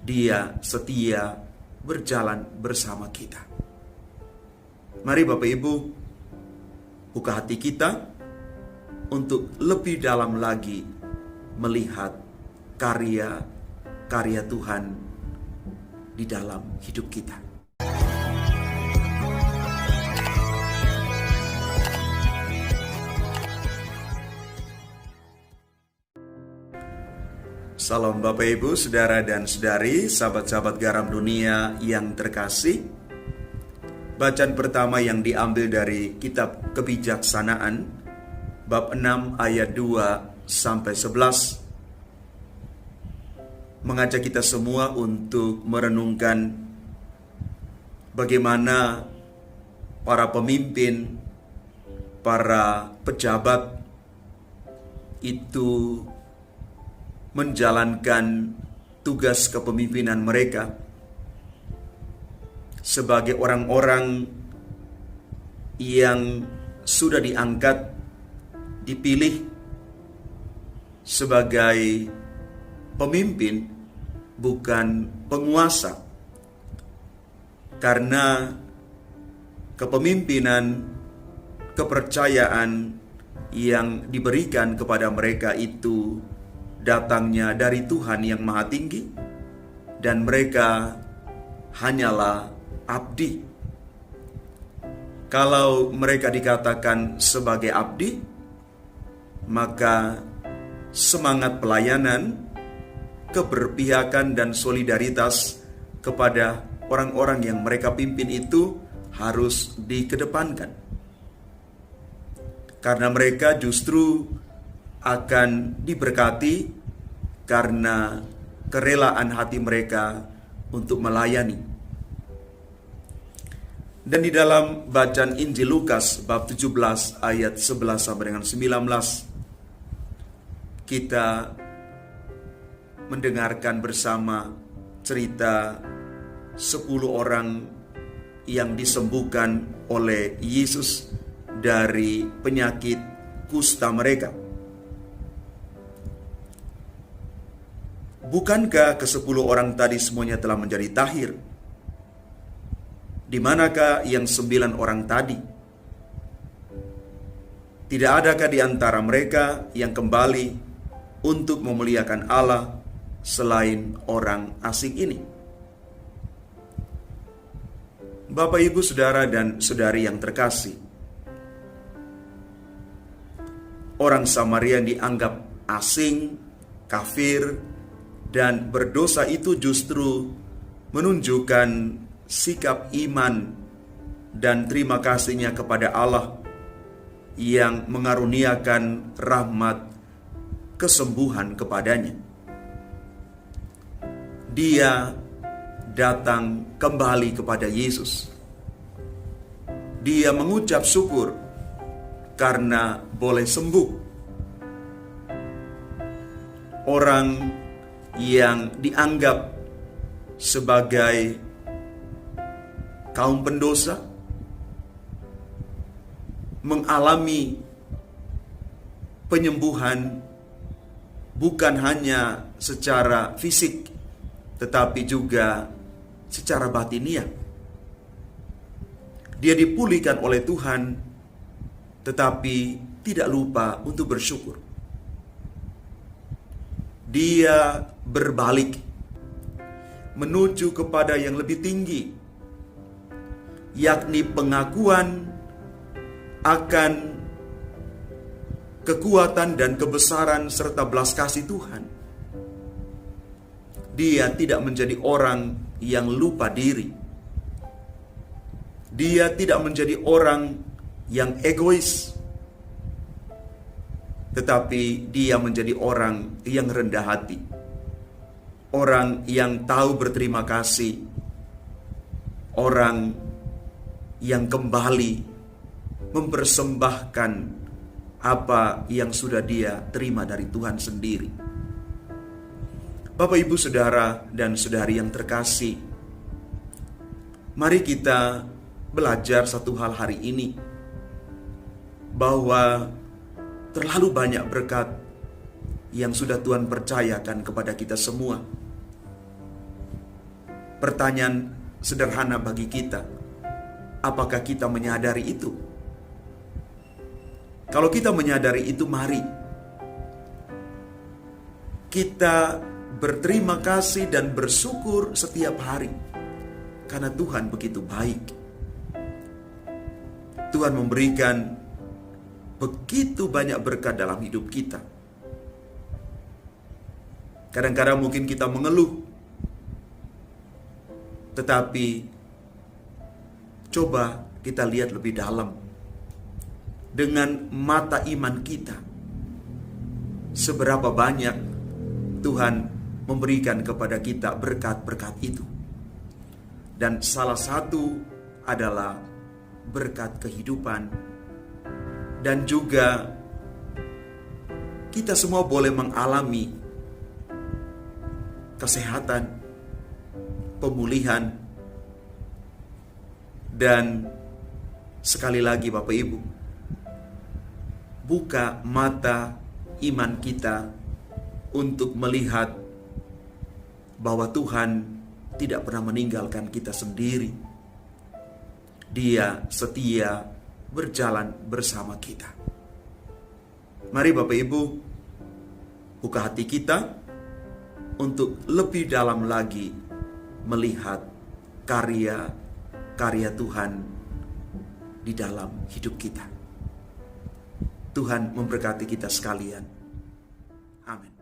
Dia setia berjalan bersama kita. Mari Bapak Ibu, buka hati kita untuk lebih dalam lagi melihat karya Tuhan di dalam hidup kita. Salam Bapak Ibu, Saudara dan Saudari, sahabat-sahabat garam dunia yang terkasih. Bacaan pertama yang diambil dari kitab Kebijaksanaan, bab 6 ayat 2-11, mengajak kita semua untuk merenungkan bagaimana para pemimpin, para pejabat itu menjalankan tugas kepemimpinan mereka sebagai orang-orang yang sudah diangkat, dipilih sebagai pemimpin, bukan penguasa. Karena kepemimpinan, kepercayaan yang diberikan kepada mereka itu datangnya dari Tuhan yang Maha Tinggi, dan mereka hanyalah abdi. Kalau mereka dikatakan sebagai abdi, maka semangat pelayanan, keberpihakan dan solidaritas kepada orang-orang yang mereka pimpin itu harus dikedepankan. Karena mereka justru akan diberkati karena kerelaan hati mereka untuk melayani. Dan di dalam bacaan Injil Lukas bab 17 ayat 11 sampai dengan 19, kita mendengarkan bersama cerita 10 orang yang disembuhkan oleh Yesus dari penyakit kusta mereka. Bukankah ke-10 orang tadi semuanya telah menjadi tahir? Di manakah yang 9 orang tadi? Tidak adakah di antara mereka yang kembali untuk memuliakan Allah selain orang asing ini? Bapak, Ibu, Saudara dan Saudari yang terkasih, orang Samaria yang dianggap asing, kafir, dan berdosa itu justru menunjukkan sikap iman dan terima kasihnya kepada Allah yang mengaruniakan rahmat kesembuhan kepadanya. Dia datang kembali kepada Yesus. Dia mengucap syukur karena boleh sembuh. Orang yang dianggap sebagai kaum pendosa mengalami penyembuhan bukan hanya secara fisik, tetapi juga secara batiniah. Dia dipulihkan oleh Tuhan, tetapi tidak lupa untuk bersyukur. Dia berbalik menuju kepada yang lebih tinggi, yakni pengakuan akan kekuatan dan kebesaran serta belas kasih Tuhan. Dia tidak menjadi orang yang lupa diri. Dia tidak menjadi orang yang egois, tetapi dia menjadi orang yang rendah hati, orang yang tahu berterima kasih, orang yang kembali mempersembahkan apa yang sudah dia terima dari Tuhan sendiri. Bapak, Ibu, Saudara dan Saudari yang terkasih, mari kita belajar satu hal hari ini, bahwa terlalu banyak berkat yang sudah Tuhan percayakan kepada kita semua. Pertanyaan sederhana bagi kita, apakah kita menyadari itu? Kalau kita menyadari itu, mari kita berterima kasih dan bersyukur setiap hari, karena Tuhan begitu baik. Tuhan memberikan begitu banyak berkat dalam hidup kita. Kadang-kadang mungkin kita mengeluh, tetapi coba kita lihat lebih dalam dengan mata iman kita, seberapa banyak Tuhan memberikan kepada kita berkat-berkat itu. Dan salah satu adalah berkat kehidupan, dan juga kita semua boleh mengalami kesehatan, pemulihan, dan sekali lagi Bapak Ibu, buka mata iman kita untuk melihat bahwa Tuhan tidak pernah meninggalkan kita sendiri. Dia setia berjalan bersama kita. Mari Bapak Ibu, buka hati kita untuk lebih dalam lagi melihat karya Tuhan di dalam hidup kita. Tuhan memberkati kita sekalian. Amin.